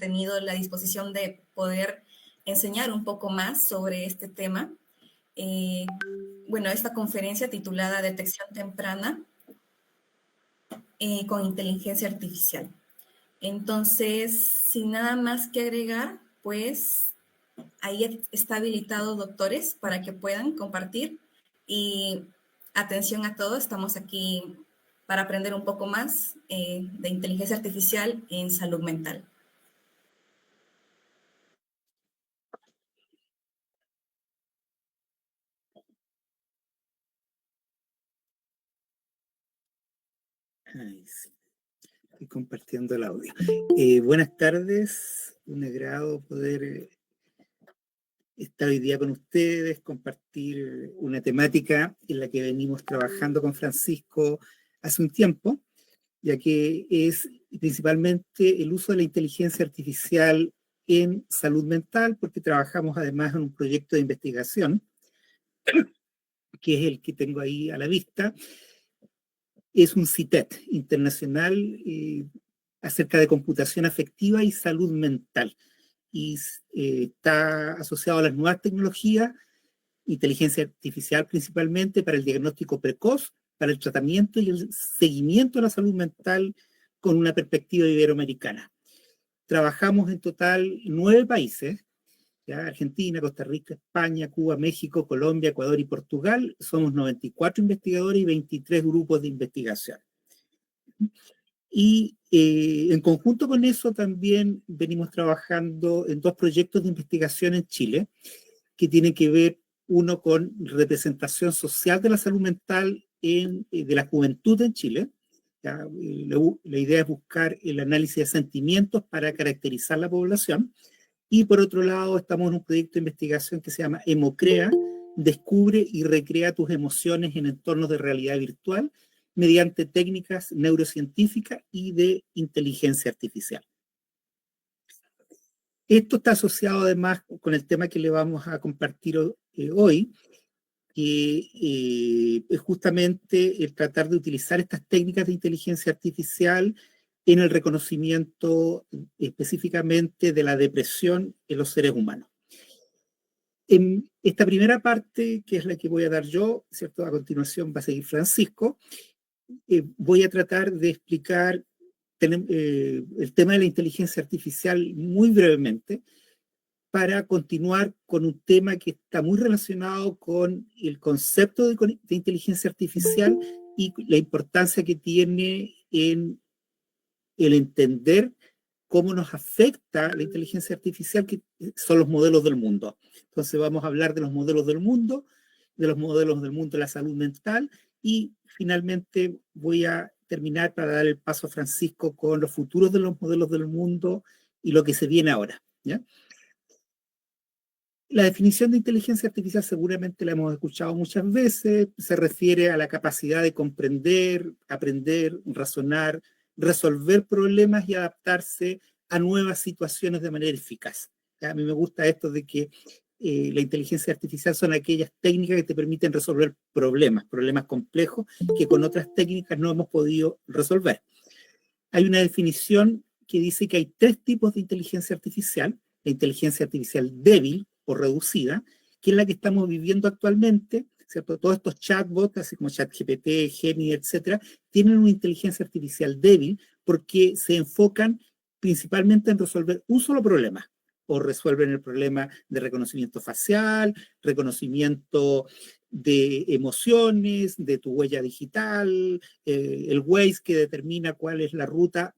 tenido la disposición de poder enseñar un poco más sobre este tema. Bueno, esta conferencia titulada Detección Temprana con Inteligencia Artificial. Entonces, sin nada más que agregar, pues ahí está habilitado, doctores, para que puedan compartir. Y atención a todos, estamos aquí para aprender un poco más de inteligencia artificial en salud mental. Ay, sí. Estoy compartiendo el audio. Buenas tardes, un agrado poder estar hoy día con ustedes, compartir una temática en la que venimos trabajando con Francisco hace un tiempo, ya que es principalmente el uso de la inteligencia artificial en salud mental, porque trabajamos además en un proyecto de investigación, que es el que tengo ahí a la vista. Es un CITET internacional acerca de computación afectiva y salud mental. Y está asociado a las nuevas tecnologías, inteligencia artificial principalmente, para el diagnóstico precoz, para el tratamiento y el seguimiento de la salud mental con una perspectiva iberoamericana. Trabajamos en total 9 países, ¿ya? Argentina, Costa Rica, España, Cuba, México, Colombia, Ecuador y Portugal. Somos 94 investigadores y 23 grupos de investigación. Y en conjunto con eso también venimos trabajando en 2 proyectos de investigación en Chile, que tienen que ver uno con representación social de la salud mental de la juventud en Chile. ¿Ya? La idea es buscar el análisis de sentimientos para caracterizar la población. Y por otro lado, estamos en un proyecto de investigación que se llama Emocrea, descubre y recrea tus emociones en entornos de realidad virtual mediante técnicas neurocientíficas y de inteligencia artificial. Esto está asociado además con el tema que le vamos a compartir hoy, que es justamente el tratar de utilizar estas técnicas de inteligencia artificial en el reconocimiento específicamente de la depresión en los seres humanos. En esta primera parte, que es la que voy a dar yo, ¿cierto? A continuación va a seguir Francisco. Voy a tratar de explicar el tema de la inteligencia artificial muy brevemente, para continuar con un tema que está muy relacionado con el concepto de inteligencia artificial y la importancia que tiene en el entender cómo nos afecta la inteligencia artificial, que son los modelos del mundo. Entonces vamos a hablar de los modelos del mundo de la salud mental, y finalmente voy a terminar para dar el paso a Francisco con los futuros de los modelos del mundo y lo que se viene ahora, ¿ya? La definición de inteligencia artificial seguramente la hemos escuchado muchas veces, se refiere a la capacidad de comprender, aprender, razonar, resolver problemas y adaptarse a nuevas situaciones de manera eficaz. A mí me gusta esto de que la inteligencia artificial son aquellas técnicas que te permiten resolver problemas complejos que con otras técnicas no hemos podido resolver. Hay una definición que dice que hay 3 tipos de inteligencia artificial: la inteligencia artificial débil o reducida, que es la que estamos viviendo actualmente, ¿cierto? Todos estos chatbots, así como ChatGPT, Gemini, etcétera, tienen una inteligencia artificial débil porque se enfocan principalmente en resolver un solo problema, o resuelven el problema de reconocimiento facial, reconocimiento de emociones, de tu huella digital, el Waze, que determina cuál es la ruta,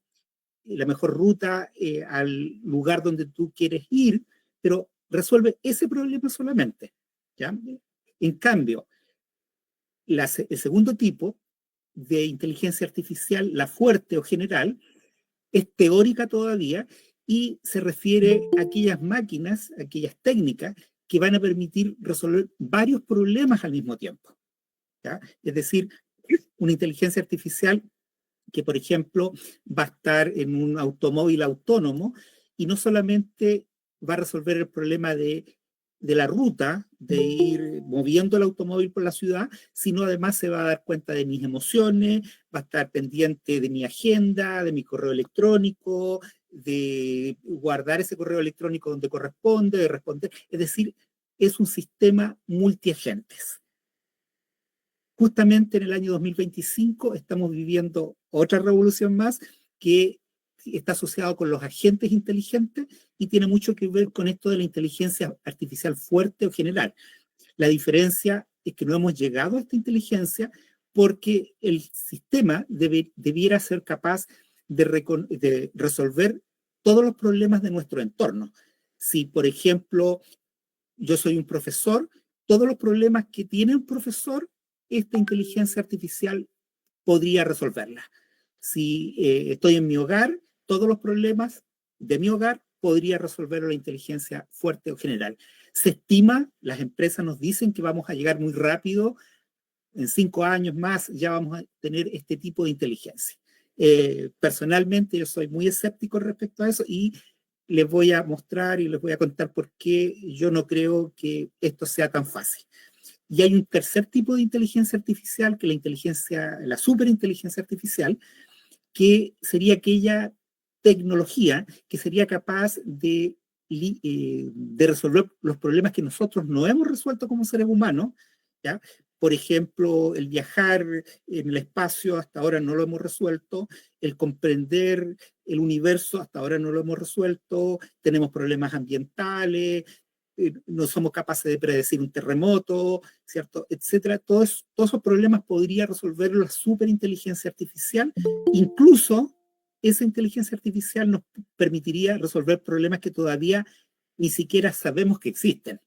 la mejor ruta al lugar donde tú quieres ir, pero resuelve ese problema solamente, ¿ya? En cambio, el segundo tipo de inteligencia artificial, la fuerte o general, es teórica todavía y se refiere a aquellas máquinas, aquellas técnicas que van a permitir resolver varios problemas al mismo tiempo, ¿ya? Es decir, una inteligencia artificial que, por ejemplo, va a estar en un automóvil autónomo y no solamente va a resolver el problema de la ruta, de ir moviendo el automóvil por la ciudad, sino además se va a dar cuenta de mis emociones, va a estar pendiente de mi agenda, de mi correo electrónico, de guardar ese correo electrónico donde corresponde, de responder. Es decir, es un sistema multiagentes. Justamente en el año 2025 estamos viviendo otra revolución más que está asociado con los agentes inteligentes y tiene mucho que ver con esto de la inteligencia artificial fuerte o general. La diferencia es que no hemos llegado a esta inteligencia porque el sistema debiera ser capaz de resolver todos los problemas de nuestro entorno. Si, por ejemplo, yo soy un profesor, todos los problemas que tiene un profesor, esta inteligencia artificial podría resolverla. Si estoy en mi hogar, todos los problemas de mi hogar podría resolverlo la inteligencia fuerte o general. Se estima, las empresas nos dicen que vamos a llegar muy rápido, en 5 años más ya vamos a tener este tipo de inteligencia. Personalmente yo soy muy escéptico respecto a eso y les voy a mostrar y les voy a contar por qué yo no creo que esto sea tan fácil. Y hay un tercer tipo de inteligencia artificial, que es la superinteligencia artificial, que sería aquella tecnología que sería capaz de resolver los problemas que nosotros no hemos resuelto como seres humanos, ¿ya? Por ejemplo, el viajar en el espacio hasta ahora no lo hemos resuelto, el comprender el universo hasta ahora no lo hemos resuelto, tenemos problemas ambientales, no somos capaces de predecir un terremoto, ¿cierto? Etcétera. Todos esos problemas podría resolver la superinteligencia artificial. Incluso esa inteligencia artificial nos permitiría resolver problemas que todavía ni siquiera sabemos que existen.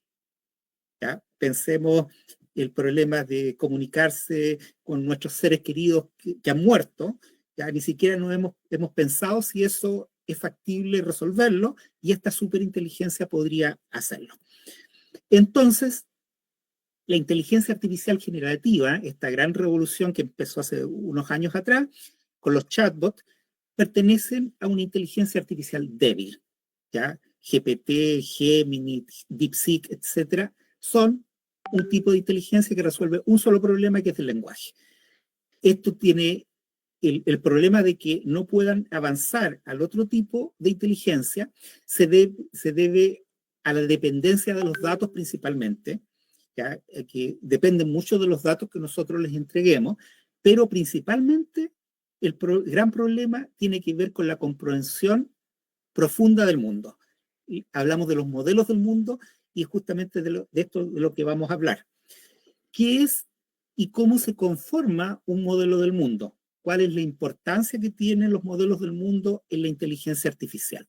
¿Ya? Pensemos el problema de comunicarse con nuestros seres queridos que han muerto. Ya ni siquiera hemos pensado si eso es factible resolverlo, y esta superinteligencia podría hacerlo. Entonces, la inteligencia artificial generativa, esta gran revolución que empezó hace unos años atrás, con los chatbots, pertenecen a una inteligencia artificial débil. ¿Ya? GPT, Gemini, DeepSeek, etcétera, son un tipo de inteligencia que resuelve un solo problema, que es el lenguaje. Esto tiene el problema de que no puedan avanzar al otro tipo de inteligencia, se debe a la dependencia de los datos principalmente, ¿ya? Que dependen mucho de los datos que nosotros les entreguemos, pero principalmente el gran problema tiene que ver con la comprensión profunda del mundo. Y hablamos de los modelos del mundo y justamente de esto de lo que vamos a hablar. ¿Qué es y cómo se conforma un modelo del mundo? ¿Cuál es la importancia que tienen los modelos del mundo en la inteligencia artificial?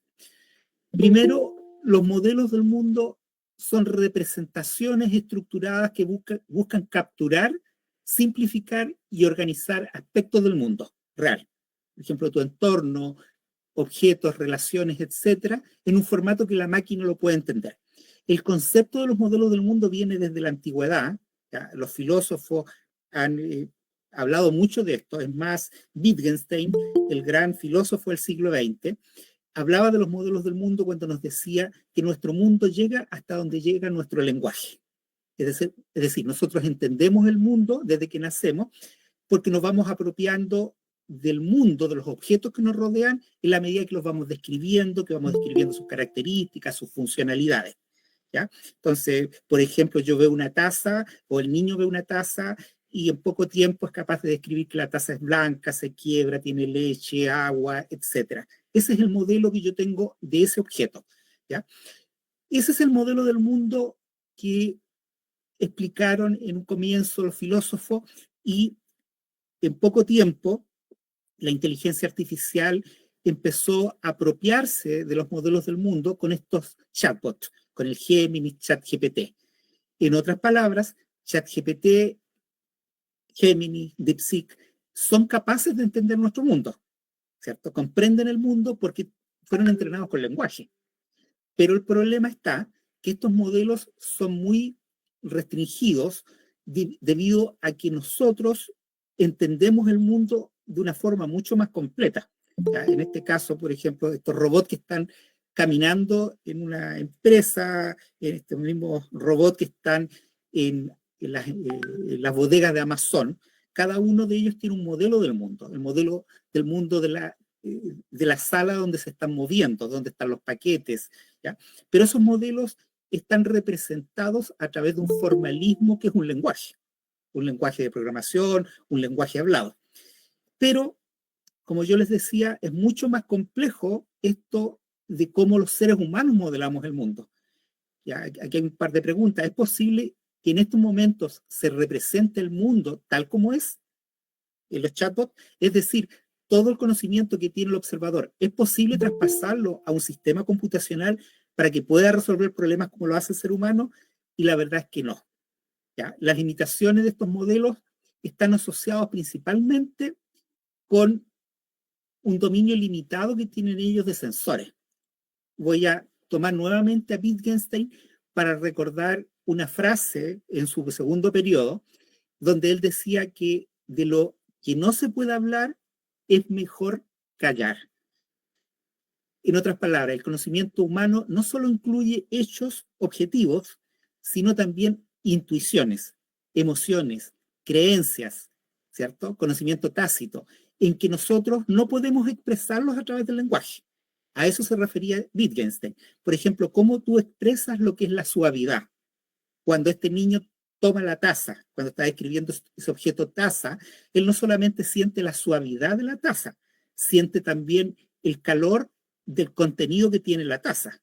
Primero, los modelos del mundo son representaciones estructuradas que buscan capturar, simplificar y organizar aspectos del mundo real. Por ejemplo, tu entorno, objetos, relaciones, etcétera, en un formato que la máquina lo puede entender. El concepto de los modelos del mundo viene desde la antigüedad. ¿Ya? Los filósofos han hablado mucho de esto. Es más, Wittgenstein, el gran filósofo del siglo XX, hablaba de los modelos del mundo cuando nos decía que nuestro mundo llega hasta donde llega nuestro lenguaje. Es decir, nosotros entendemos el mundo desde que nacemos porque nos vamos apropiando del mundo, de los objetos que nos rodean, en la medida que los vamos describiendo, que vamos describiendo sus características, sus funcionalidades. ¿Ya? Entonces, por ejemplo, yo veo una taza o el niño ve una taza y en poco tiempo es capaz de describir que la taza es blanca, se quiebra, tiene leche, agua, etc. Ese es el modelo que yo tengo de ese objeto. ¿Ya? Ese es el modelo del mundo que explicaron en un comienzo los filósofos, y en poco tiempo la inteligencia artificial empezó a apropiarse de los modelos del mundo con estos chatbots, con el Gemini, ChatGPT. En otras palabras, ChatGPT, Gemini, DeepSeek son capaces de entender nuestro mundo, ¿cierto? Comprenden el mundo porque fueron entrenados con lenguaje. Pero el problema está que estos modelos son muy restringidos debido a que nosotros entendemos el mundo de una forma mucho más completa. ¿Ya? En este caso, por ejemplo, estos robots que están caminando en una empresa, en este mismo robot que están en las bodegas de Amazon, cada uno de ellos tiene un modelo del mundo. El modelo del mundo de la sala donde se están moviendo, donde están los paquetes, ¿ya? Pero esos modelos están representados a través de un formalismo que es un lenguaje de programación, un lenguaje hablado. Pero, como yo les decía, es mucho más complejo esto de cómo los seres humanos modelamos el mundo. Ya, aquí hay un par de preguntas. ¿Es posible que en estos momentos se represente el mundo tal como es en los chatbots? Es decir, todo el conocimiento que tiene el observador, ¿es posible traspasarlo a un sistema computacional para que pueda resolver problemas como lo hace el ser humano? Y la verdad es que no. ¿Ya? Las limitaciones de estos modelos están asociados principalmente con un dominio limitado que tienen ellos de sensores. Voy a tomar nuevamente a Wittgenstein para recordar una frase en su segundo periodo, donde él decía que de lo que no se puede hablar es mejor callar. En otras palabras, el conocimiento humano no solo incluye hechos objetivos, sino también intuiciones, emociones, creencias, ¿cierto? Conocimiento tácito, en que nosotros no podemos expresarlos a través del lenguaje. A eso se refería Wittgenstein. Por ejemplo, cómo tú expresas lo que es la suavidad. Cuando este niño toma la taza, cuando está describiendo ese objeto taza, él no solamente siente la suavidad de la taza, siente también el calor del contenido que tiene la taza,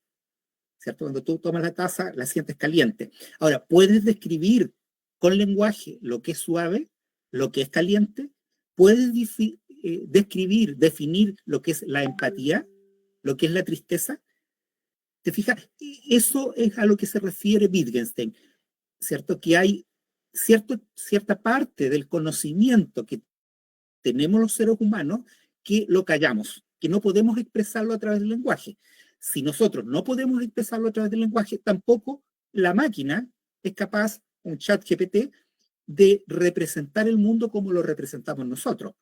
¿cierto? Cuando tú tomas la taza, la sientes caliente. Ahora, ¿puedes describir con lenguaje lo que es suave, lo que es caliente? ¿Puedes describir, definir lo que es la empatía, lo que es la tristeza? ¿Te fijas? Eso es a lo que se refiere Wittgenstein, ¿cierto? Que hay cierta parte del conocimiento que tenemos los seres humanos que lo callamos, que no podemos expresarlo a través del lenguaje. Si nosotros no podemos expresarlo a través del lenguaje, tampoco la máquina es capaz, un chat GPT, de representar el mundo como lo representamos nosotros,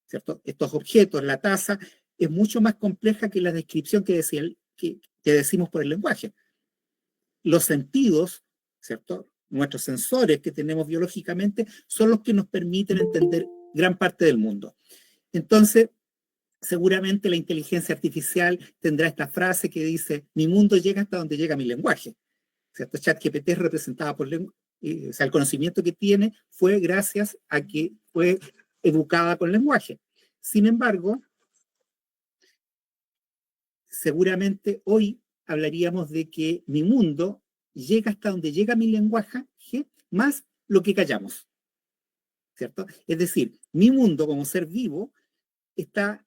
¿cierto? Estos objetos, la taza, es mucho más compleja que la descripción que decimos por el lenguaje. Los sentidos, ¿cierto? Nuestros sensores que tenemos biológicamente son los que nos permiten entender gran parte del mundo. Entonces, seguramente la inteligencia artificial tendrá esta frase que dice: mi mundo llega hasta donde llega mi lenguaje. ¿Cierto? ChatGPT es representada por o sea, el conocimiento que tiene fue gracias a que fue educada con lenguaje. Sin embargo, seguramente hoy hablaríamos de que mi mundo llega hasta donde llega mi lenguaje, más lo que callamos, ¿cierto? Es decir, mi mundo como ser vivo está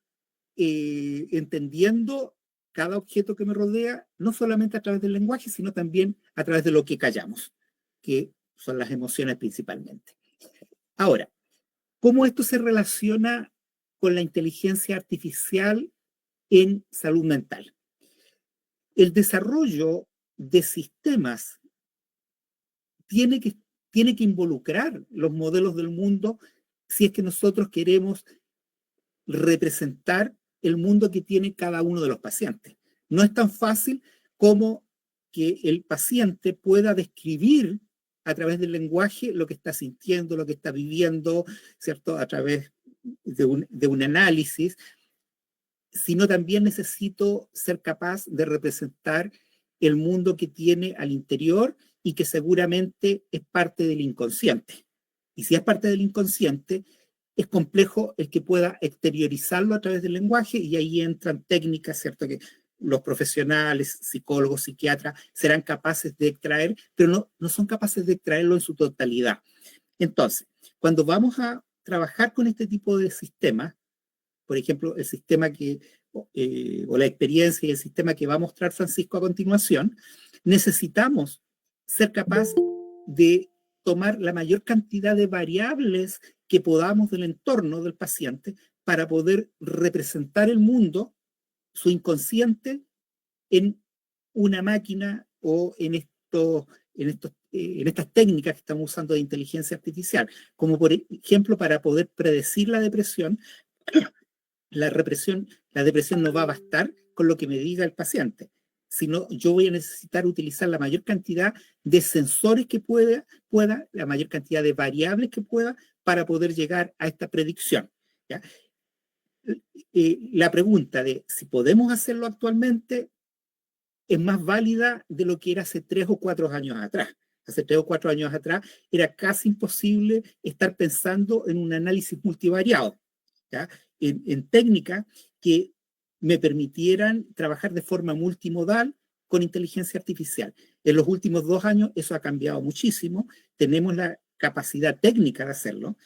entendiendo cada objeto que me rodea, no solamente a través del lenguaje, sino también a través de lo que callamos, que son las emociones principalmente. Ahora, ¿cómo esto se relaciona con la inteligencia artificial en salud mental? El desarrollo de sistemas tiene que involucrar los modelos del mundo si es que nosotros queremos representar el mundo que tiene cada uno de los pacientes. No es tan fácil como que el paciente pueda describir a través del lenguaje lo que está sintiendo, lo que está viviendo, ¿cierto? A través de un análisis, sino también necesito ser capaz de representar el mundo que tiene al interior y que seguramente es parte del inconsciente. Y si es parte del inconsciente, es complejo el que pueda exteriorizarlo a través del lenguaje, y ahí entran técnicas, ¿cierto?, que los profesionales, psicólogos, psiquiatras, serán capaces de extraer, pero no son capaces de extraerlo en su totalidad. Entonces, cuando vamos a trabajar con este tipo de sistemas, por ejemplo, el sistema o la experiencia y el sistema que va a mostrar Francisco a continuación, necesitamos ser capaces de tomar la mayor cantidad de variables que podamos del entorno del paciente para poder representar el mundo, su inconsciente, en una máquina o en estas técnicas que estamos usando de inteligencia artificial, como por ejemplo para poder predecir la depresión. La depresión no va a bastar con lo que me diga el paciente, sino yo voy a necesitar utilizar la mayor cantidad de sensores que pueda, la mayor cantidad de variables que pueda para poder llegar a esta predicción, ¿ya? la pregunta de si podemos hacerlo actualmente es más válida de lo que era hace 3 o 4 años atrás. Hace 3 o 4 años atrás era casi imposible estar pensando en un análisis multivariado, ¿ya? En técnicas que me permitieran trabajar de forma multimodal con inteligencia artificial. En los últimos 2 años eso ha cambiado muchísimo, tenemos la capacidad técnica de hacerlo.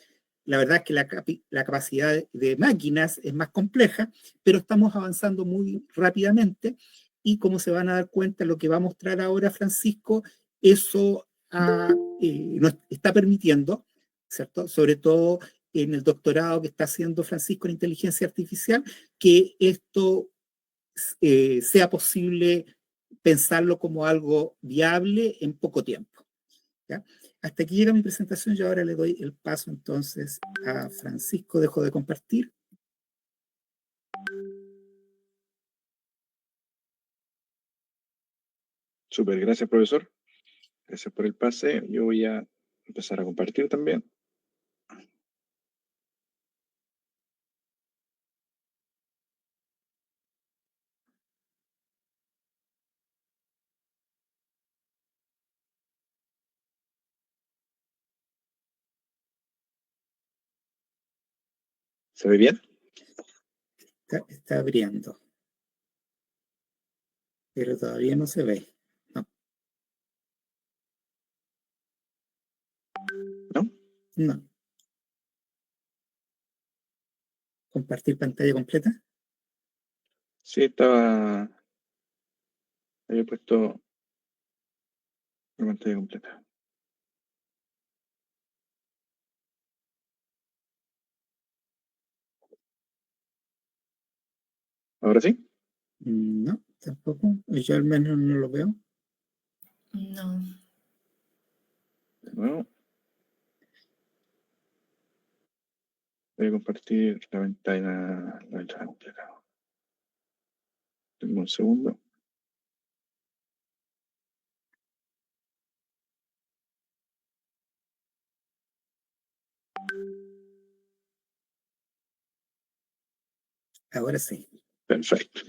La verdad es que la capacidad de máquinas es más compleja, pero estamos avanzando muy rápidamente y como se van a dar cuenta, lo que va a mostrar ahora Francisco, eso nos está permitiendo, ¿cierto? Sobre todo en el doctorado que está haciendo Francisco en inteligencia artificial, que esto sea posible pensarlo como algo viable en poco tiempo, ¿ya? Hasta aquí llega mi presentación y ahora le doy el paso entonces a Francisco. Dejo de compartir. Súper, gracias, profesor. Gracias por el pase. Yo voy a empezar a compartir también. ¿Se ve bien? Está abriendo. Pero todavía no se ve. No. ¿No? No. ¿Compartir pantalla completa? Sí, había puesto la pantalla completa. ¿Ahora sí? No, tampoco. Yo al menos no lo veo. No. De nuevo. Voy a compartir la ventana completa. Tengo un segundo. Ahora sí. Perfecto.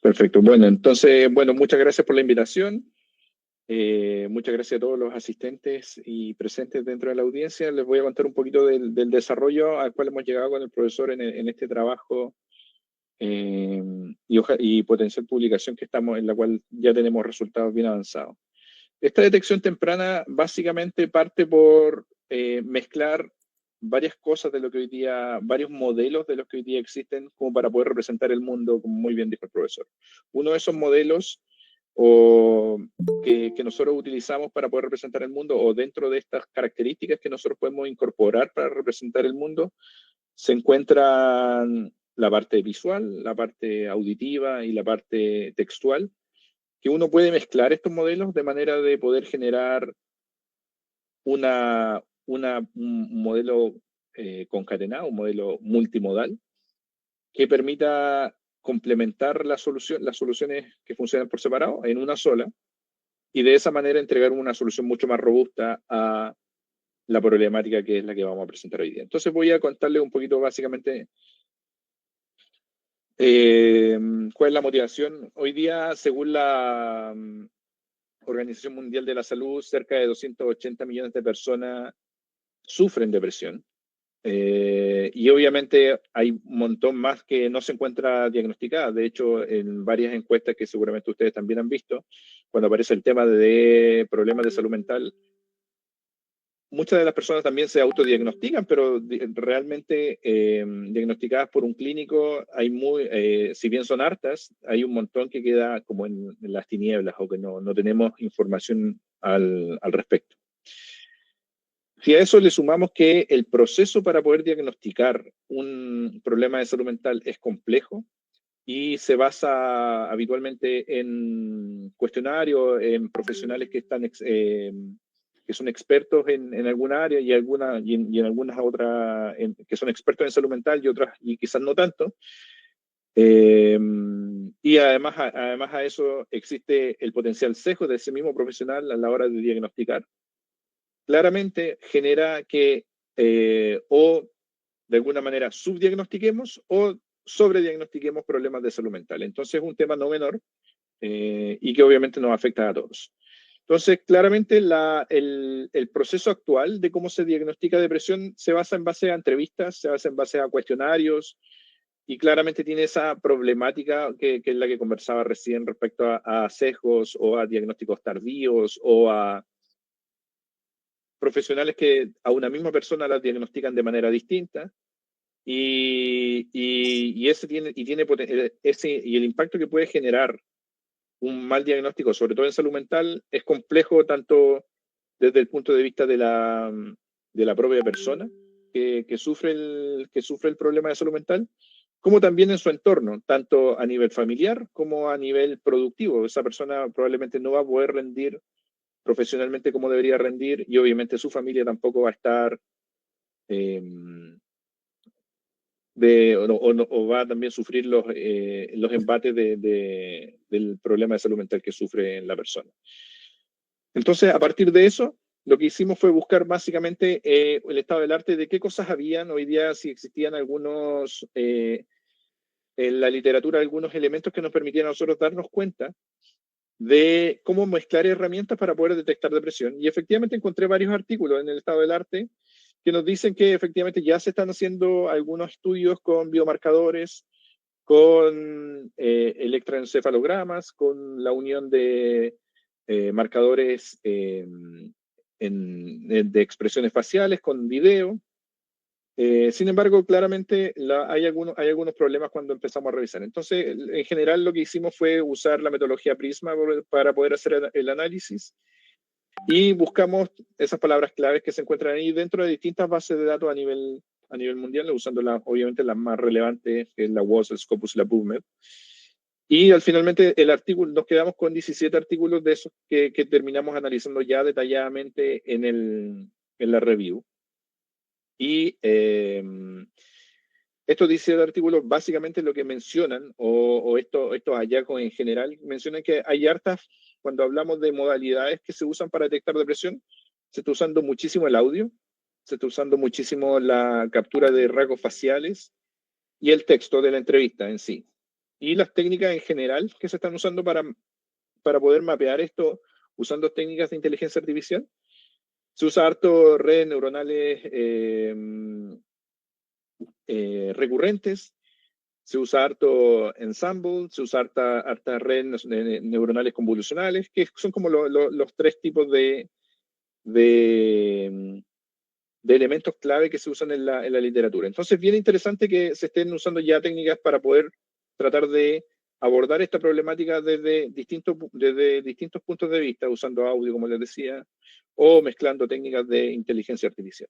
Perfecto. Bueno, entonces, muchas gracias por la invitación. Muchas gracias a todos los asistentes y presentes dentro de la audiencia. Les voy a contar un poquito del desarrollo al cual hemos llegado con el profesor en este trabajo y potencial publicación que estamos, en la cual ya tenemos resultados bien avanzados. Esta detección temprana básicamente parte por mezclar varias cosas de lo que hoy día, varios modelos de los que hoy día existen como para poder representar el mundo, como muy bien dijo el profesor. Uno de esos modelos que nosotros utilizamos para poder representar el mundo, o dentro de estas características que nosotros podemos incorporar para representar el mundo, se encuentran la parte visual, la parte auditiva y la parte textual, que uno puede mezclar estos modelos de manera de poder generar un modelo concatenado, un modelo multimodal, que permita complementar las soluciones que funcionan por separado en una sola, y de esa manera entregar una solución mucho más robusta a la problemática que es la que vamos a presentar hoy día. Entonces voy a contarles un poquito básicamente cuál es la motivación. Hoy día, según la Organización Mundial de la Salud, cerca de 280 millones de personas sufren depresión. Y obviamente hay un montón más que no se encuentra diagnosticada. De hecho, en varias encuestas que seguramente ustedes también han visto, cuando aparece el tema de problemas de salud mental, muchas de las personas también se autodiagnostican, pero realmente diagnosticadas por un clínico, si bien son hartas, hay un montón que queda como en las tinieblas o que no tenemos información al respecto. Si a eso le sumamos que el proceso para poder diagnosticar un problema de salud mental es complejo y se basa habitualmente en cuestionarios, en profesionales que son expertos en alguna área y en algunas otras que son expertos en salud mental y otras y quizás no tanto. Y además a eso existe el potencial sesgo de ese mismo profesional a la hora de diagnosticar. Claramente genera que o de alguna manera subdiagnostiquemos o sobrediagnostiquemos problemas de salud mental. Entonces es un tema no menor y que obviamente nos afecta a todos. Entonces, claramente el proceso actual de cómo se diagnostica depresión se basa en base a entrevistas, se basa en base a cuestionarios y claramente tiene esa problemática que es la que conversaba recién respecto a sesgos o a diagnósticos tardíos o a profesionales que a una misma persona la diagnostican de manera distinta. Y el impacto que puede generar un mal diagnóstico, sobre todo en salud mental, es complejo tanto desde el punto de vista de la propia persona que sufre el problema de salud mental, como también en su entorno, tanto a nivel familiar como a nivel productivo. Esa persona probablemente no va a poder rendir profesionalmente como debería rendir y obviamente su familia tampoco va a estar o va a también sufrir los embates del problema de salud mental que sufre la persona. Entonces, a partir de eso, lo que hicimos fue buscar básicamente el estado del arte de qué cosas habían hoy día, si existían algunos, en la literatura, algunos elementos que nos permitieran a nosotros darnos cuenta de cómo mezclar herramientas para poder detectar depresión. Y efectivamente encontré varios artículos en el estado del arte que nos dicen que efectivamente ya se están haciendo algunos estudios con biomarcadores, con electroencefalogramas, con la unión de marcadores de expresiones faciales, con video. Sin embargo, claramente hay algunos problemas cuando empezamos a revisar. Entonces, en general, lo que hicimos fue usar la metodología Prisma para poder hacer el análisis y buscamos esas palabras claves que se encuentran ahí dentro de distintas bases de datos a nivel mundial, usando obviamente las más relevantes, que es la WOS, el Scopus y la PubMed. Y finalmente nos quedamos con 17 artículos de esos que terminamos analizando ya detalladamente en la review. Y estos 17 artículos básicamente lo que mencionan, o estos hallazgos en general, mencionan que hay hartas, cuando hablamos de modalidades que se usan para detectar depresión, se está usando muchísimo el audio, se está usando muchísimo la captura de rasgos faciales y el texto de la entrevista en sí. Y las técnicas en general que se están usando para poder mapear esto usando técnicas de inteligencia artificial. Se usa harto redes neuronales recurrentes, se usa harto ensemble, se usa harta redes neuronales convolucionales, que son como los tres tipos de elementos clave que se usan en la literatura. Entonces, bien interesante que se estén usando ya técnicas para poder tratar de abordar esta problemática desde distintos puntos de vista, usando audio, como les decía, o mezclando técnicas de inteligencia artificial.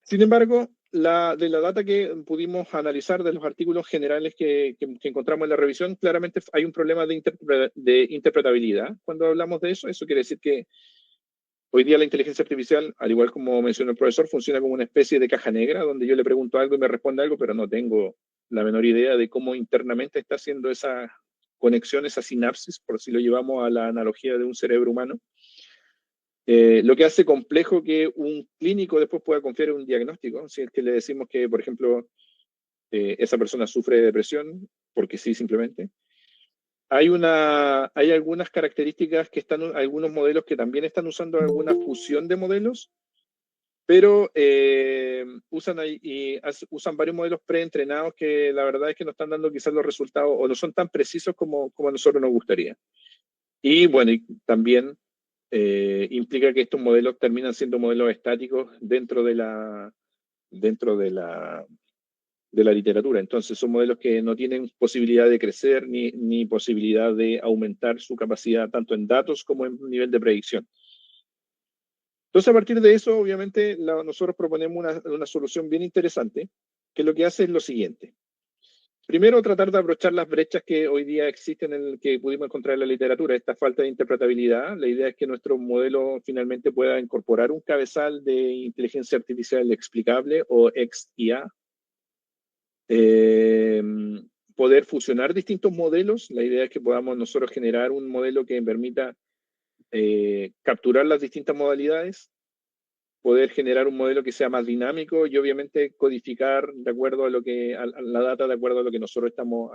Sin embargo, de la data que pudimos analizar de los artículos generales que encontramos en la revisión, claramente hay un problema de interpretabilidad. Cuando hablamos de eso, eso quiere decir que hoy día la inteligencia artificial, al igual como mencionó el profesor, funciona como una especie de caja negra, donde yo le pregunto algo y me responde algo, pero no tengo la menor idea de cómo internamente está haciendo esa conexión, esa sinapsis, por si lo llevamos a la analogía de un cerebro humano. Lo que hace complejo que un clínico después pueda confiar en un diagnóstico, si es que le decimos que, por ejemplo, esa persona sufre de depresión, porque sí, simplemente. Hay algunas características que algunos modelos que también están usando alguna fusión de modelos, pero usan varios modelos preentrenados que la verdad es que no están dando quizás los resultados o no son tan precisos como a nosotros nos gustaría. Y bueno, y también implica que estos modelos terminan siendo modelos estáticos dentro de la literatura. Entonces son modelos que no tienen posibilidad de crecer ni posibilidad de aumentar su capacidad tanto en datos como en nivel de predicción. Entonces, a partir de eso, obviamente, nosotros proponemos una solución bien interesante, que lo que hace es lo siguiente. Primero, tratar de abrochar las brechas que hoy día existen que pudimos encontrar en la literatura, esta falta de interpretabilidad. La idea es que nuestro modelo finalmente pueda incorporar un cabezal de inteligencia artificial explicable o XIA, poder fusionar distintos modelos. La idea es que podamos nosotros generar un modelo que permita capturar las distintas modalidades poder generar un modelo que sea más dinámico y obviamente codificar de acuerdo a la data, de acuerdo a lo que nosotros estamos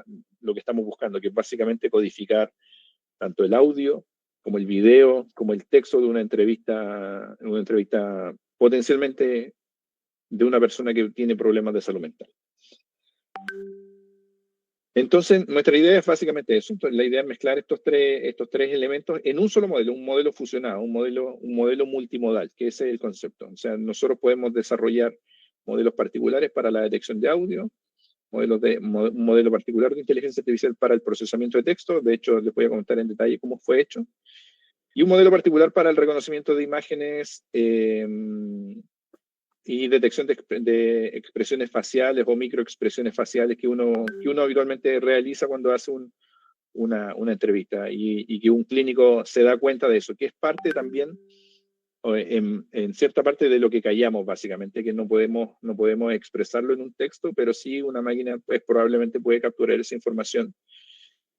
buscando, que es básicamente codificar tanto el audio como el video, como el texto de una entrevista potencialmente de una persona que tiene problemas de salud mental. Entonces, nuestra idea es básicamente eso. Entonces, la idea es mezclar estos tres elementos en un solo modelo, un modelo fusionado, un modelo multimodal, que ese es el concepto. O sea, nosotros podemos desarrollar modelos particulares para la detección de audio, un modelo particular de inteligencia artificial para el procesamiento de texto. De hecho, les voy a comentar en detalle cómo fue hecho. Y un modelo particular para el reconocimiento de imágenes y detección de expresiones faciales o microexpresiones faciales que uno habitualmente realiza cuando hace una entrevista y que un clínico se da cuenta de eso, que es parte también, en cierta parte de lo que callamos básicamente, que no podemos expresarlo en un texto, pero sí una máquina pues, probablemente puede capturar esa información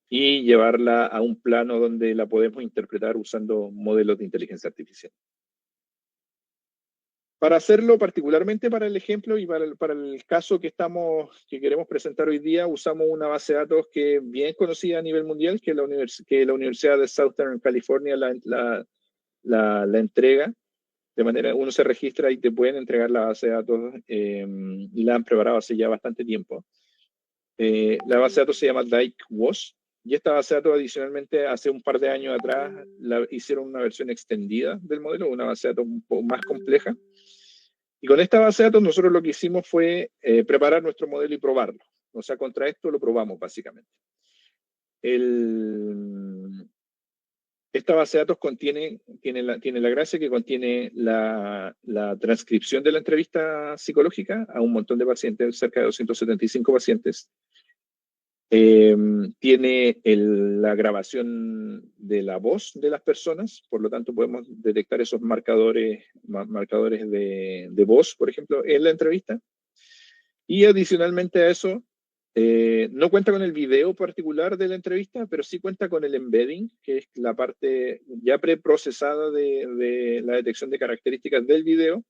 y llevarla a un plano donde la podemos interpretar usando modelos de inteligencia artificial. Para hacerlo, particularmente para el ejemplo y para el caso que queremos presentar hoy día, usamos una base de datos que es bien conocida a nivel mundial, que la Universidad de Southern California la entrega. De manera, uno se registra y te pueden entregar la base de datos y la han preparado hace ya bastante tiempo. La base de datos se llama DIKE-WOS y esta base de datos adicionalmente hace un par de años atrás hicieron una versión extendida del modelo, una base de datos un poco más compleja. Y con esta base de datos nosotros lo que hicimos fue preparar nuestro modelo y probarlo. O sea, contra esto lo probamos básicamente. Esta base de datos tiene la gracia que contiene la transcripción de la entrevista psicológica a un montón de pacientes, cerca de 275 pacientes. Tiene la grabación de la voz de las personas, por lo tanto podemos detectar esos marcadores de voz, por ejemplo, en la entrevista. Y adicionalmente a eso, no cuenta con el video particular de la entrevista, pero sí cuenta con el embedding, que es la parte ya preprocesada de la detección de características del video.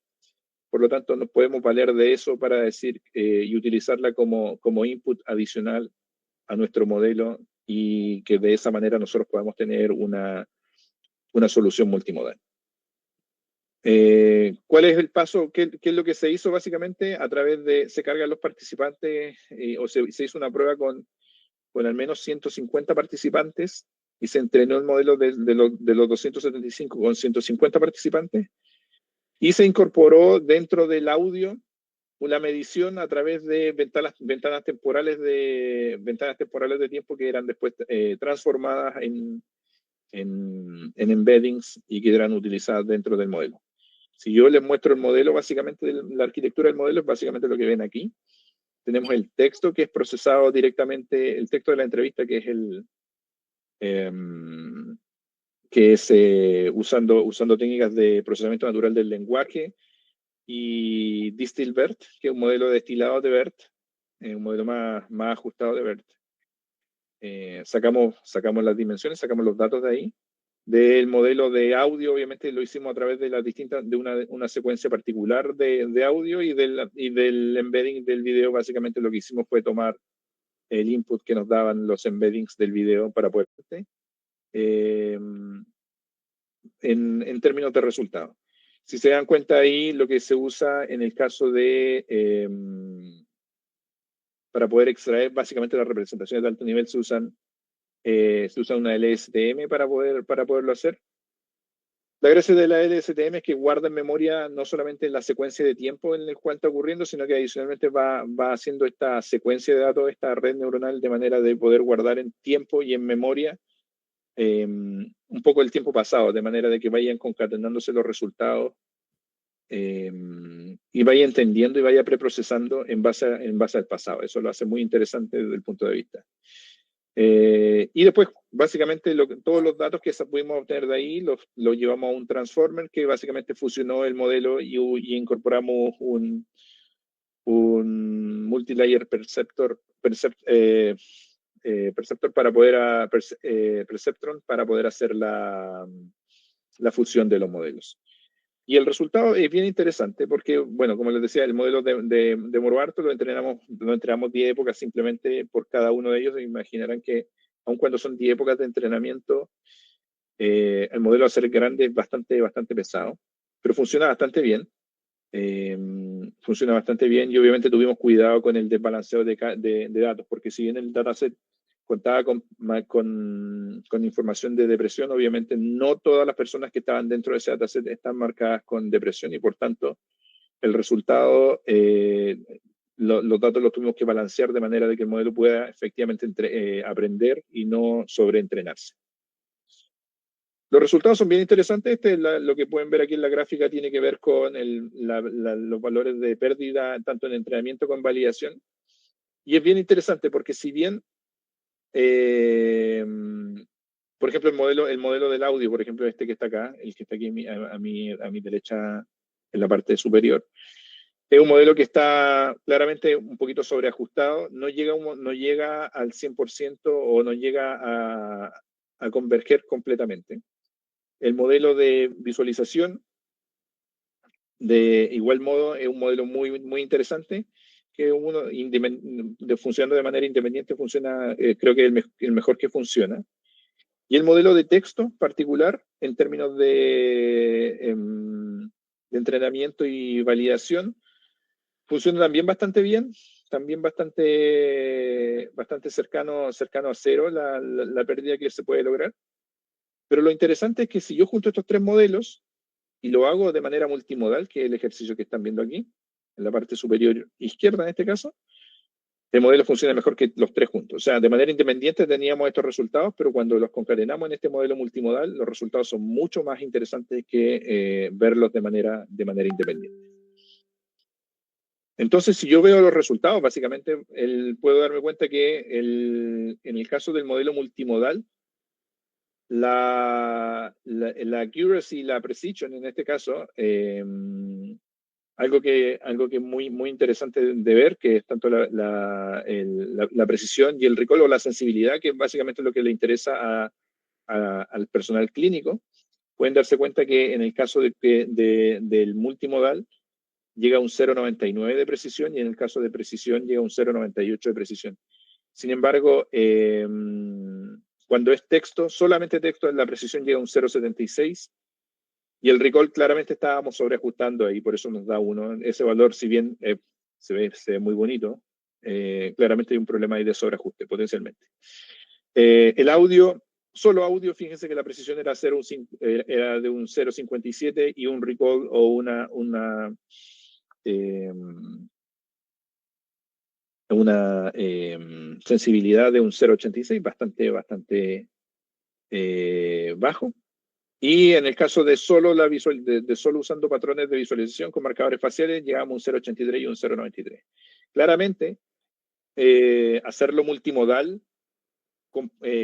Por lo tanto, nos podemos valer de eso para decir y utilizarla como input adicional a nuestro modelo y que de esa manera nosotros podamos tener una solución multimodal. ¿Cuál es el paso? ¿Qué es lo que se hizo básicamente? A través se cargan los participantes o se hizo una prueba con al menos 150 participantes y se entrenó el modelo de los 275 con 150 participantes y se incorporó dentro del audio una medición a través de ventanas temporales de tiempo que eran después transformadas en embeddings y que eran utilizadas dentro del modelo. Si yo les muestro el modelo, básicamente la arquitectura del modelo es básicamente lo que ven aquí. Tenemos el texto que es procesado directamente, el texto de la entrevista que es usando técnicas de procesamiento natural del lenguaje y DistilBERT, que es un modelo de destilado de BERT, un modelo más ajustado de BERT. Sacamos las dimensiones, sacamos los datos de ahí. Del modelo de audio, obviamente lo hicimos a través de una secuencia particular de audio y del embedding del video. Básicamente lo que hicimos fue tomar el input que nos daban los embeddings del video para poder en términos de resultado. Si se dan cuenta ahí, lo que se usa en el caso de para poder extraer básicamente las representaciones de alto nivel se usa una LSTM para poderlo hacer. La gracia de la LSTM es que guarda en memoria no solamente la secuencia de tiempo en el cual está ocurriendo, sino que adicionalmente va haciendo esta secuencia de datos, esta red neuronal, de manera de poder guardar en tiempo y en memoria un poco el tiempo pasado, de manera de que vayan concatenándose los resultados y vaya entendiendo y vaya preprocesando en base al pasado. Eso lo hace muy interesante desde el punto de vista. Y después, básicamente, todos los datos que pudimos obtener de ahí los llevamos a un transformer que básicamente fusionó el modelo y incorporamos un multilayer perceptron para poder hacer la fusión de los modelos. Y el resultado es bien interesante porque, bueno, como les decía, el modelo de Moro-Barto lo entrenamos 10 épocas simplemente por cada uno de ellos. Imaginarán que, aun cuando son 10 épocas de entrenamiento, el modelo a ser grande es bastante pesado, pero funciona bastante bien. Funciona bastante bien y obviamente tuvimos cuidado con el desbalanceo de datos, porque si bien el dataset contaba con información de depresión, obviamente no todas las personas que estaban dentro de ese dataset están marcadas con depresión y por tanto el resultado, los datos los tuvimos que balancear de manera de que el modelo pueda efectivamente aprender y no sobreentrenarse. Los resultados son bien interesantes. Lo que pueden ver aquí en la gráfica tiene que ver con los valores de pérdida, tanto en entrenamiento como en validación. Y es bien interesante porque si bien, por ejemplo, el modelo del audio, por ejemplo, este que está acá, el que está aquí a mi derecha en la parte superior, es un modelo que está claramente un poquito sobreajustado, no llega al 100% o no llega a converger completamente. El modelo de visualización, de igual modo, es un modelo muy interesante, que funcionando de manera independiente funciona, creo que es el mejor que funciona. Y el modelo de texto particular, en términos de entrenamiento y validación, funciona también bastante bien, también bastante cercano a cero la pérdida que se puede lograr. Pero lo interesante es que si yo junto estos tres modelos y lo hago de manera multimodal, que es el ejercicio que están viendo aquí, en la parte superior izquierda en este caso, el modelo funciona mejor que los tres juntos. O sea, de manera independiente teníamos estos resultados, pero cuando los concatenamos en este modelo multimodal, los resultados son mucho más interesantes que verlos de manera independiente. Entonces, si yo veo los resultados, básicamente puedo darme cuenta que en el caso del modelo multimodal, la accuracy y la precision en este caso, algo que es muy interesante de ver, que es tanto la precisión y el recall o la sensibilidad, que es básicamente lo que le interesa al personal clínico. Pueden darse cuenta que en el caso del multimodal llega a un 0,99 de precisión y en el caso de precisión llega a un 0,98 de precisión. Sin embargo, cuando es texto, solamente texto, la precisión llega a un 0,76 y el recall claramente estábamos sobreajustando ahí, por eso nos da 1. Ese valor, si bien se ve muy bonito, claramente hay un problema ahí de sobreajuste potencialmente. El audio, solo audio, fíjense que la precisión era de un 0,57 y un recall o una sensibilidad de un 0,86, bastante bajo. Y en el caso de solo solo usando patrones de visualización con marcadores faciales, llegamos a un 0,83 y un 0,93. Claramente, hacerlo multimodal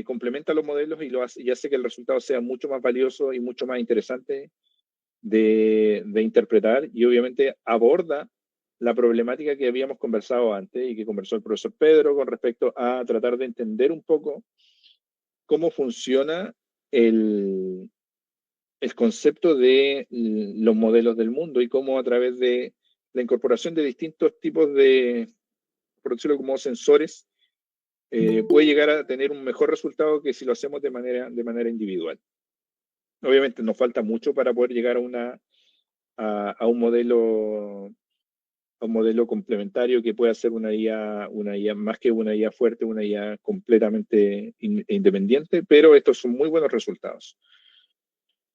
complementa los modelos y hace que el resultado sea mucho más valioso y mucho más interesante de interpretar, y obviamente aborda la problemática que habíamos conversado antes y que conversó el profesor Pedro con respecto a tratar de entender un poco cómo funciona el concepto de los modelos del mundo y cómo a través de la incorporación de distintos tipos de, por decirlo como sensores, puede llegar a tener un mejor resultado que si lo hacemos de manera individual. Obviamente nos falta mucho para poder llegar a un modelo complementario que pueda ser una IA más que una IA fuerte, una IA completamente independiente, pero estos son muy buenos resultados.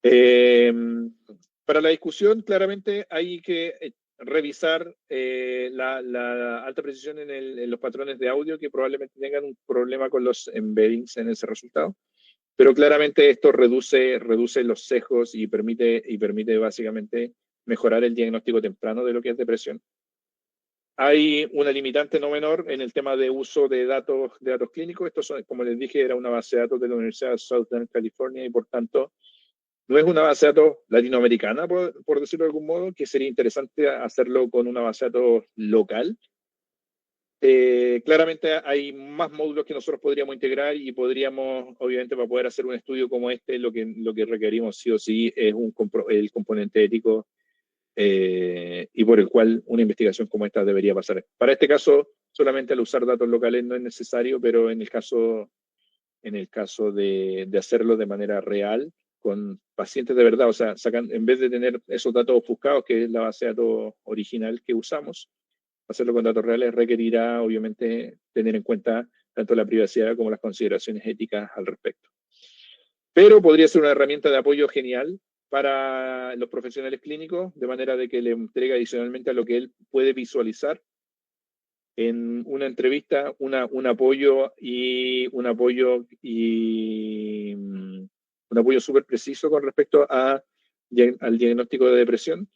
Para la discusión, claramente hay que revisar la alta precisión en los patrones de audio, que probablemente tengan un problema con los embeddings en ese resultado, pero claramente esto reduce los sesgos y permite básicamente mejorar el diagnóstico temprano de lo que es depresión. Hay una limitante no menor en el tema de uso de datos clínicos. Esto, como les dije, era una base de datos de la Universidad de Southern California y por tanto no es una base de datos latinoamericana, por decirlo de algún modo, que sería interesante hacerlo con una base de datos local. Claramente hay más módulos que nosotros podríamos integrar y podríamos, obviamente, para poder hacer un estudio como este, lo que requerimos sí o sí es el componente ético y por el cual una investigación como esta debería pasar. Para este caso, solamente al usar datos locales no es necesario, pero en el caso de hacerlo de manera real, con pacientes de verdad, o sea, en vez de tener esos datos ofuscados, que es la base de datos original que usamos, hacerlo con datos reales requerirá, obviamente, tener en cuenta tanto la privacidad como las consideraciones éticas al respecto. Pero podría ser una herramienta de apoyo genial para los profesionales clínicos, de manera de que le entrega adicionalmente a lo que él puede visualizar en una entrevista, un apoyo súper preciso con respecto al diagnóstico de depresión.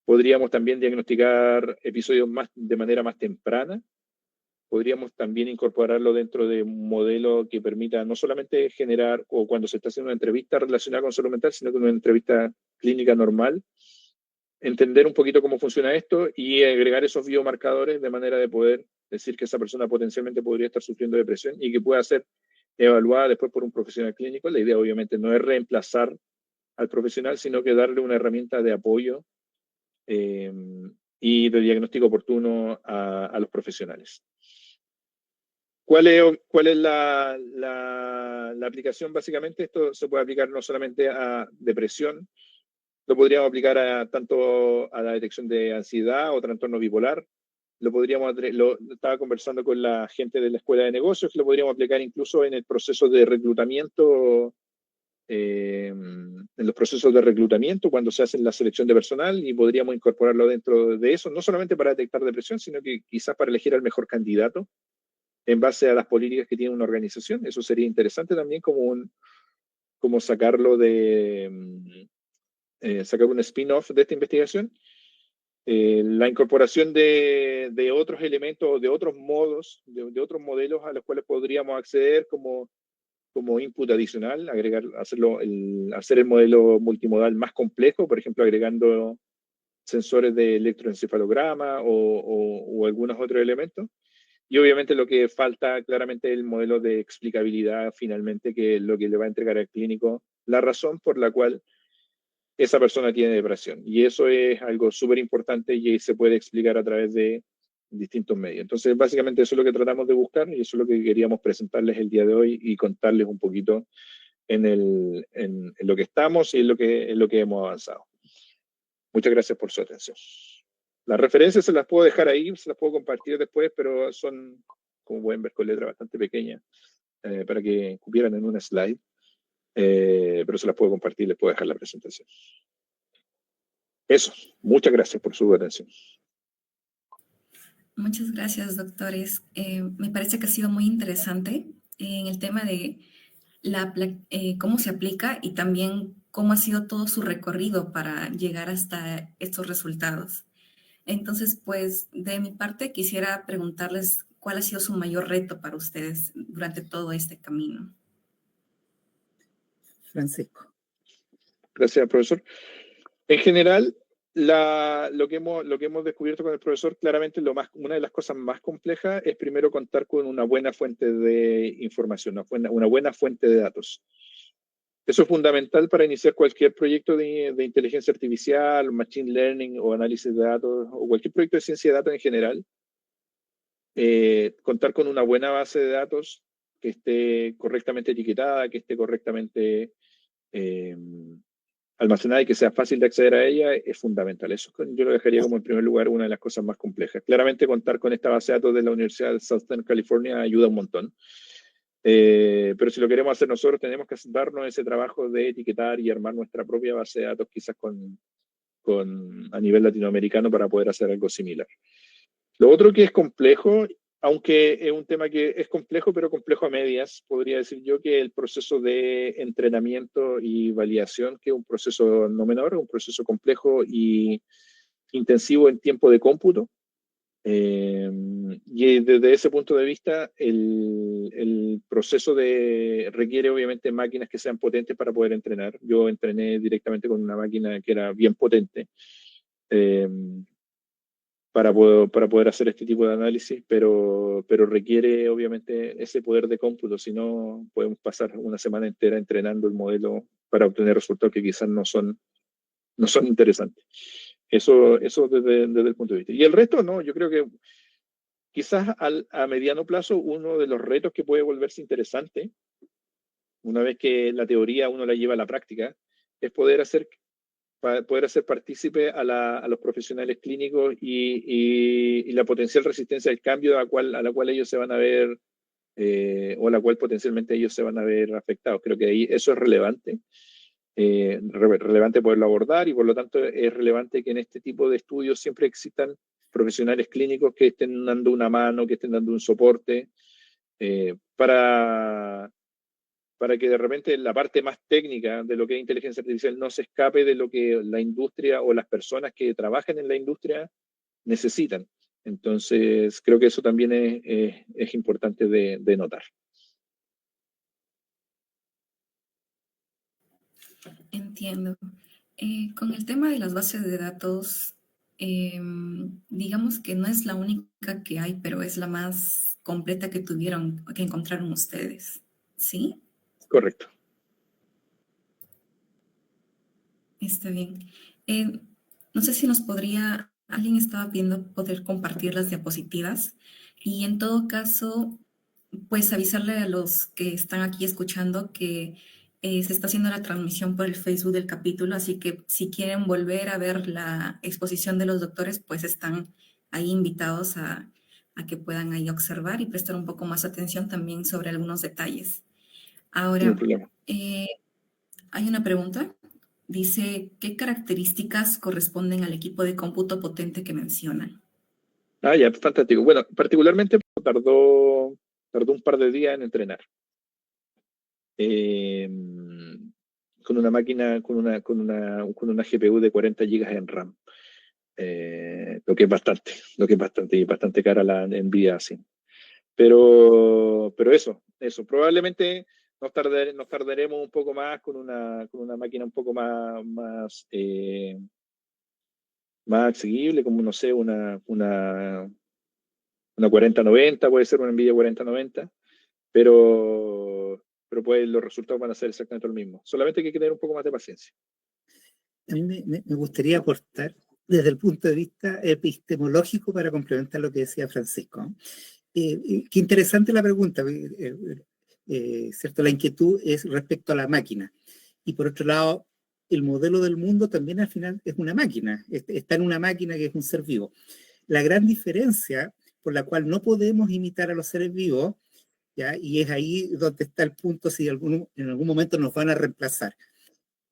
Podríamos también diagnosticar episodios de manera más temprana. Podríamos también incorporarlo dentro de un modelo que permita no solamente generar, o cuando se está haciendo una entrevista relacionada con salud mental, sino con una entrevista clínica normal, entender un poquito cómo funciona esto y agregar esos biomarcadores de manera de poder decir que esa persona potencialmente podría estar sufriendo depresión y que pueda ser evaluada después por un profesional clínico. La idea obviamente no es reemplazar al profesional, sino que darle una herramienta de apoyo y de diagnóstico oportuno a los profesionales. ¿Cuál es la aplicación? Básicamente esto se puede aplicar no solamente a depresión, lo podríamos aplicar tanto a la detección de ansiedad o trastorno bipolar. Estaba conversando con la gente de la Escuela de Negocios, que lo podríamos aplicar incluso en el proceso de reclutamiento, cuando se hace la selección de personal, y podríamos incorporarlo dentro de eso, no solamente para detectar depresión, sino que quizás para elegir al mejor candidato en base a las políticas que tiene una organización. Eso sería interesante también como sacarlo sacar un spin-off de esta investigación. La incorporación de otros elementos, de otros modos, de otros modelos a los cuales podríamos acceder como input adicional, hacer el modelo multimodal más complejo, por ejemplo, agregando sensores de electroencefalograma o algunos otros elementos. Y obviamente lo que falta claramente es el modelo de explicabilidad finalmente, que es lo que le va a entregar al clínico la razón por la cual esa persona tiene depresión. Y eso es algo súper importante y se puede explicar a través de distintos medios. Entonces, básicamente eso es lo que tratamos de buscar y eso es lo que queríamos presentarles el día de hoy y contarles un poquito en lo que estamos y en lo que hemos avanzado. Muchas gracias por su atención. Las referencias se las puedo dejar ahí, se las puedo compartir después, pero son, como pueden ver, con letra bastante pequeña, para que cupieran en una slide. Pero se las puedo compartir, les puedo dejar la presentación. Eso, muchas gracias por su atención. Muchas gracias, doctores. Me parece que ha sido muy interesante en el tema de cómo se aplica y también cómo ha sido todo su recorrido para llegar hasta estos resultados. Entonces, pues, de mi parte, quisiera preguntarles cuál ha sido su mayor reto para ustedes durante todo este camino. Francisco. Gracias, profesor. En general, lo que hemos descubierto con el profesor, claramente una de las cosas más complejas es primero contar con una buena fuente de información, una buena fuente de datos. Eso es fundamental para iniciar cualquier proyecto de inteligencia artificial, machine learning o análisis de datos, o cualquier proyecto de ciencia de datos en general. Contar con una buena base de datos que esté correctamente etiquetada, que esté correctamente almacenada y que sea fácil de acceder a ella es fundamental. Eso yo lo dejaría como en primer lugar una de las cosas más complejas. Claramente contar con esta base de datos de la Universidad de Southern California ayuda un montón. Pero si lo queremos hacer nosotros, tenemos que darnos ese trabajo de etiquetar y armar nuestra propia base de datos, quizás a nivel latinoamericano, para poder hacer algo similar. Lo otro que es complejo, aunque es un tema que es complejo, pero complejo a medias, podría decir yo, que el proceso de entrenamiento y validación, que es un proceso no menor, un proceso complejo y intensivo en tiempo de cómputo. Y desde ese punto de vista, el proceso requiere obviamente máquinas que sean potentes para poder entrenar. Yo entrené directamente con una máquina que era bien potente para poder hacer este tipo de análisis, pero requiere obviamente ese poder de cómputo, si no podemos pasar una semana entera entrenando el modelo para obtener resultados que quizás no son interesantes. Eso desde el punto de vista. Y el resto, no, yo creo que quizás a mediano plazo uno de los retos que puede volverse interesante, una vez que la teoría uno la lleva a la práctica, es poder hacer partícipe a los profesionales clínicos y la potencial resistencia al cambio a la cual ellos se van a ver, o a la cual potencialmente ellos se van a ver afectados. Creo que ahí eso es relevante. Relevante poderlo abordar, y por lo tanto es relevante que en este tipo de estudios siempre existan profesionales clínicos que estén dando una mano, que estén dando un soporte, para que de repente la parte más técnica de lo que es inteligencia artificial no se escape de lo que la industria o las personas que trabajan en la industria necesitan. Entonces, creo que eso también es importante de notar. Entiendo. Con el tema de las bases de datos, digamos que no es la única que hay, pero es la más completa que encontraron ustedes, ¿sí? Correcto. Está bien. No sé si alguien estaba pidiendo poder compartir las diapositivas, y en todo caso, pues avisarle a los que están aquí escuchando que se está haciendo la transmisión por el Facebook del capítulo, así que si quieren volver a ver la exposición de los doctores, pues están ahí invitados a que puedan ahí observar y prestar un poco más atención también sobre algunos detalles. Ahora, hay una pregunta. Dice, ¿qué características corresponden al equipo de cómputo potente que mencionan? Ya, fantástico. Bueno, particularmente tardó un par de días en entrenar. Con una máquina, con una GPU de 40 GB en RAM. Lo que es bastante cara la Nvidia así. Pero eso, probablemente nos tardaremos un poco más con una máquina un poco más accesible, como no sé, una 4090, puede ser una Nvidia 4090, pero pues los resultados van a ser exactamente lo mismo. Solamente hay que tener un poco más de paciencia. A mí me gustaría aportar desde el punto de vista epistemológico para complementar lo que decía Francisco. Qué interesante la pregunta, ¿cierto? La inquietud es respecto a la máquina. Y por otro lado, el modelo del mundo también al final es una máquina, está en una máquina que es un ser vivo. La gran diferencia por la cual no podemos imitar a los seres vivos, ¿ya? Y es ahí donde está el punto si en algún momento nos van a reemplazar,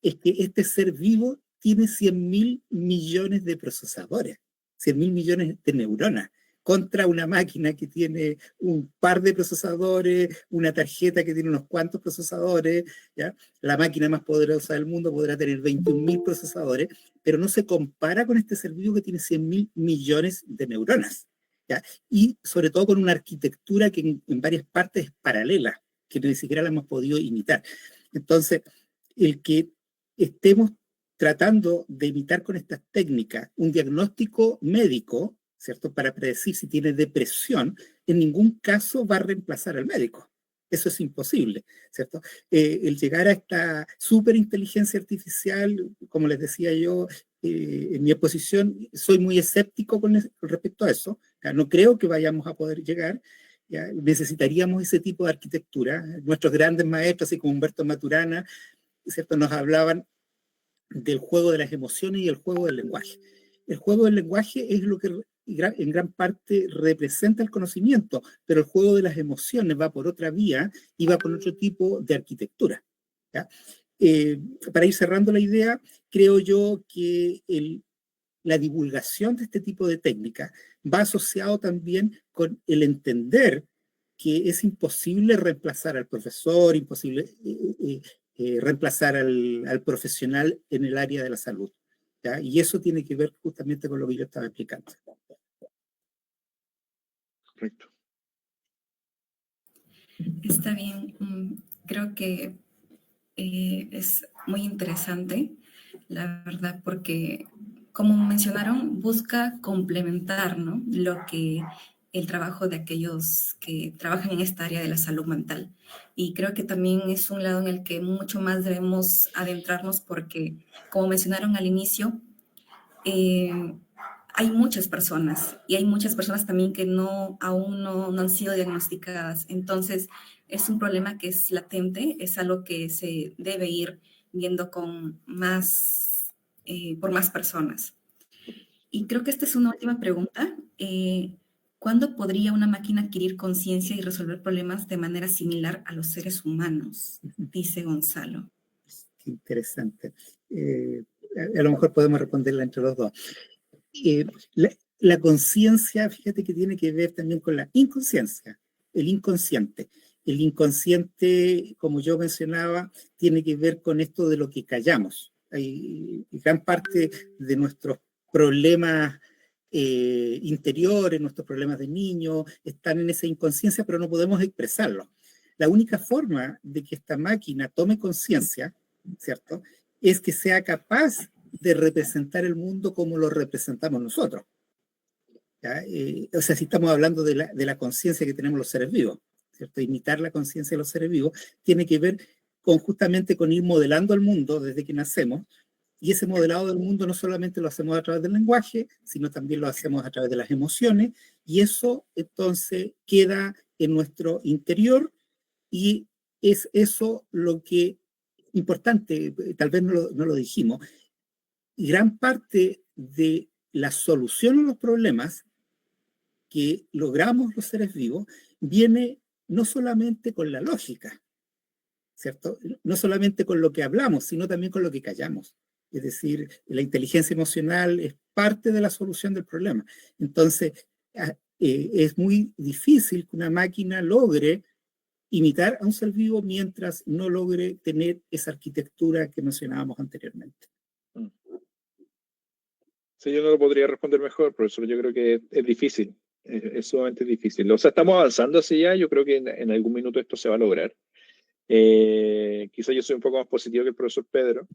es que este ser vivo tiene 100.000 millones de procesadores, 100.000 millones de neuronas, contra una máquina que tiene un par de procesadores, una tarjeta que tiene unos cuantos procesadores, ¿ya? La máquina más poderosa del mundo podrá tener 21.000 procesadores, pero no se compara con este ser vivo que tiene 100.000 millones de neuronas, ¿ya? Y sobre todo con una arquitectura que en varias partes es paralela, que ni siquiera la hemos podido imitar. Entonces, el que estemos tratando de imitar con estas técnicas un diagnóstico médico, ¿cierto? Para predecir si tiene depresión, en ningún caso va a reemplazar al médico. Eso es imposible, ¿cierto? El llegar a esta superinteligencia artificial, como les decía yo, en mi exposición, soy muy escéptico con respecto a eso. No creo que vayamos a poder llegar. ¿Ya? Necesitaríamos ese tipo de arquitectura. Nuestros grandes maestros, así como Humberto Maturana, ¿cierto? Nos hablaban del juego de las emociones y el juego del lenguaje. El juego del lenguaje es lo que en gran parte representa el conocimiento, pero el juego de las emociones va por otra vía y va por otro tipo de arquitectura, ¿ya? Para ir cerrando la idea, creo yo que la divulgación de este tipo de técnicas va asociado también con el entender que es imposible reemplazar al profesor, imposible reemplazar al profesional en el área de la salud, ¿ya? Y eso tiene que ver justamente con lo que yo estaba explicando. Correcto. Está bien. Creo que es muy interesante, la verdad, porque, como mencionaron, busca complementar, ¿no?, el trabajo de aquellos que trabajan en esta área de la salud mental. Y creo que también es un lado en el que mucho más debemos adentrarnos porque, como mencionaron al inicio, hay muchas personas y hay muchas personas también que aún no han sido diagnosticadas. Entonces, es un problema que es latente, es algo que se debe ir viendo con por más personas. Y creo que esta es una última pregunta. ¿Cuándo podría una máquina adquirir conciencia y resolver problemas de manera similar a los seres humanos? Dice Gonzalo. Qué interesante. A lo mejor podemos responderla entre los dos. La conciencia, fíjate que tiene que ver también con la inconsciencia, el inconsciente. El inconsciente, como yo mencionaba, tiene que ver con esto de lo que callamos. Hay gran parte de nuestros problemas interiores, nuestros problemas de niño, están en esa inconsciencia, pero no podemos expresarlo. La única forma de que esta máquina tome conciencia, ¿cierto?, es que sea capaz de representar el mundo como lo representamos nosotros. O sea, si estamos hablando de la conciencia que tenemos los seres vivos, ¿cierto? Imitar la conciencia de los seres vivos tiene que ver justamente con ir modelando el mundo desde que nacemos, y ese modelado del mundo no solamente lo hacemos a través del lenguaje, sino también lo hacemos a través de las emociones, y eso entonces queda en nuestro interior, y es eso lo que, importante, tal vez no lo dijimos, gran parte de la solución a los problemas que logramos los seres vivos viene no solamente con la lógica, ¿cierto? No solamente con lo que hablamos, sino también con lo que callamos. Es decir, la inteligencia emocional es parte de la solución del problema. Entonces, es muy difícil que una máquina logre imitar a un ser vivo mientras no logre tener esa arquitectura que mencionábamos anteriormente. Sí, yo no lo podría responder mejor, profesor. Yo creo que es difícil, es sumamente difícil. O sea, estamos avanzando hacia allá, yo creo que en algún minuto esto se va a lograr. Quizá yo soy un poco más positivo que el profesor Pedro,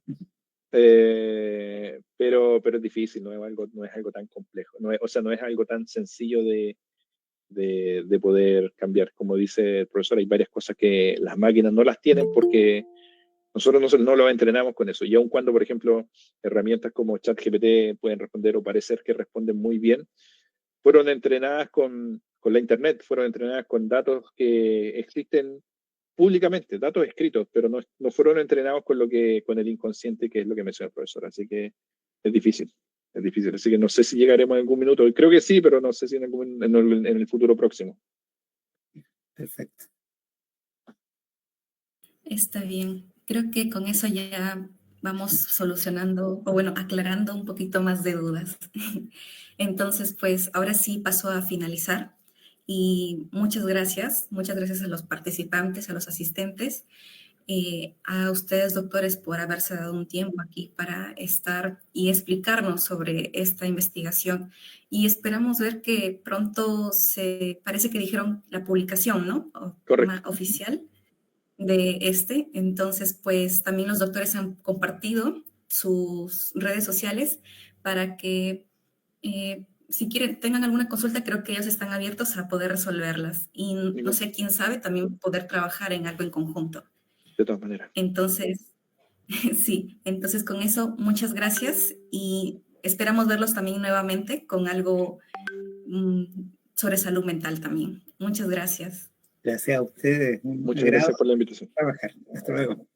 pero es difícil, no es algo tan complejo, o sea, no es algo tan sencillo de poder cambiar. Como dice el profesor, hay varias cosas que las máquinas no las tienen porque nosotros no lo entrenamos con eso. Y aun cuando, por ejemplo, herramientas como ChatGPT pueden responder o parecer que responden muy bien, fueron entrenadas con la Internet, fueron entrenadas con datos que existen públicamente, datos escritos, pero no fueron entrenados con el inconsciente, que es lo que menciona el profesor. Así que es difícil. Es difícil. Así que no sé si llegaremos en algún minuto. Creo que sí, pero no sé si en el futuro próximo. Perfecto. Está bien. Creo que con eso ya vamos solucionando, o bueno, aclarando un poquito más de dudas. Entonces, pues ahora sí paso a finalizar. Y muchas gracias a los participantes, a los asistentes, a ustedes, doctores, por haberse dado un tiempo aquí para estar y explicarnos sobre esta investigación. Y esperamos ver que pronto parece que dijeron la publicación, ¿no? Correcto. Oficial de entonces pues también los doctores han compartido sus redes sociales para que si quieren, tengan alguna consulta, creo que ellos están abiertos a poder resolverlas y no sé, quién sabe, también poder trabajar en algo en conjunto. De todas maneras. Entonces, sí, entonces con eso muchas gracias y esperamos verlos también nuevamente con algo sobre salud mental también. Muchas gracias. Gracias a ustedes. Muchas gracias por la invitación. Trabajar. Hasta luego.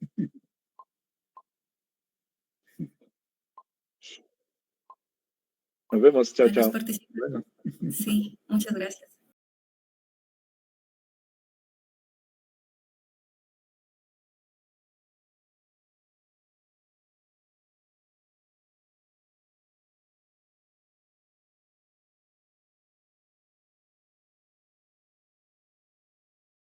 Nos vemos. Chao, chao. Sí, muchas gracias.